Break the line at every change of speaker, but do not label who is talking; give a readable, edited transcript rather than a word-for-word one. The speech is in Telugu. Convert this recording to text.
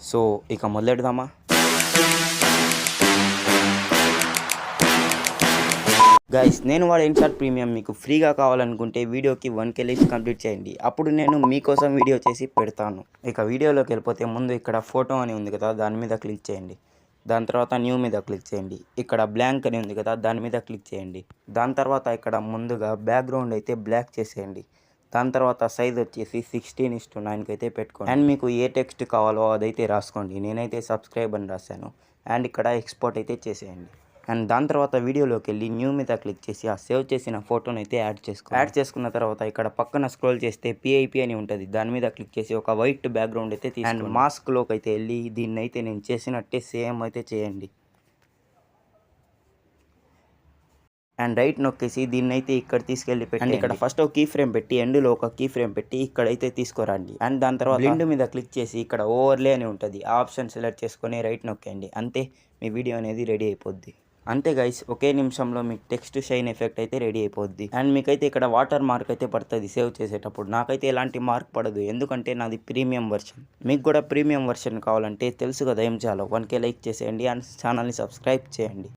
సో ఇక మొదలెడదామా? గైస్, నేను వాడే ఇన్షాట్ ప్రీమియం మీకు ఫ్రీగా కావాలనుకుంటే వీడియోకి 1K లైక్స్ కంప్లీట్ చేయండి. అప్పుడు నేను మీకోసం వీడియో చేసి పెడతాను. ఇక వీడియోలోకి వెళ్ళిపోతే ముందు ఇక్కడ ఫోటో అని ఉంది కదా, దాని మీద క్లిక్ చేయండి. దాని తర్వాత న్యూ మీద క్లిక్ చేయండి. ఇక్కడ బ్లాంక్ అని ఉంది కదా, దాని మీద క్లిక్ చేయండి. దాని తర్వాత ఇక్కడ ముందుగా బ్యాక్గ్రౌండ్ అయితే బ్లాక్ చేసేయండి. దాని తర్వాత సైజ్ వచ్చేసి 16:9కి అయితే పెట్టుకోండి. అండ్ మీకు ఏ టెక్స్ట్ కావాలో అదైతే రాసుకోండి. నేనైతే సబ్స్క్రైబ్ అని రాశాను. అండ్ ఇక్కడ ఎక్స్పోర్ట్ అయితే చేసేయండి. అండ్ దాని తర్వాత వీడియోలోకి వెళ్ళి న్యూ మీద క్లిక్ చేసి ఆ సేవ్ చేసిన ఫోటోని అయితే యాడ్ చేసుకున్న తర్వాత ఇక్కడ పక్కన స్క్రోల్ చేస్తే పిఐపి అని ఉంటుంది. దాని మీద క్లిక్ చేసి ఒక వైట్ బ్యాక్గ్రౌండ్ అయితే తీసుకోండి. అండ్ మాస్క్లోకి అయితే వెళ్ళి దీన్ని అయితే నేను చేసినట్టే సేమ్ అయితే చేయండి. అండ్ రైట్ నొక్కేసి దీన్ని అయితే ఇక్కడ తీసుకెళ్ళి పెట్టి, అండ్ ఇక్కడ ఫస్ట్ ఒక కీ ఫ్రేమ్ పెట్టి ఎండ్లో ఒక కీ ఫ్రేమ్ పెట్టి ఇక్కడైతే తీసుకురండి. అండ్ దాని తర్వాత బ్లెండ్ మీద క్లిక్ చేసి ఇక్కడ ఓవర్లే అని ఉంటుంది, ఆ ఆప్షన్ సెలెక్ట్ చేసుకొని రైట్ నొక్కండి. అంతే, మీ వీడియో అనేది రెడీ అయిపోద్ది. అంతే గైస్, ఒకే నిమిషంలో మీకు టెక్స్ట్ షైన్ ఎఫెక్ట్ అయితే రెడీ అయిపోద్ది. అండ్ మీకైతే ఇక్కడ వాటర్ మార్క్ అయితే పడుతుంది సేవ్ చేసేటప్పుడు. నాకైతే ఎలాంటి మార్క్ పడదు, ఎందుకంటే నాది ప్రీమియం వర్షన్. మీకు కూడా ప్రీమియం వర్షన్ కావాలంటే తెలుసు కదా ఏం చేయాలో. 1K లైక్ చేసేయండి అండ్ ఛానల్ని సబ్స్క్రైబ్ చేయండి.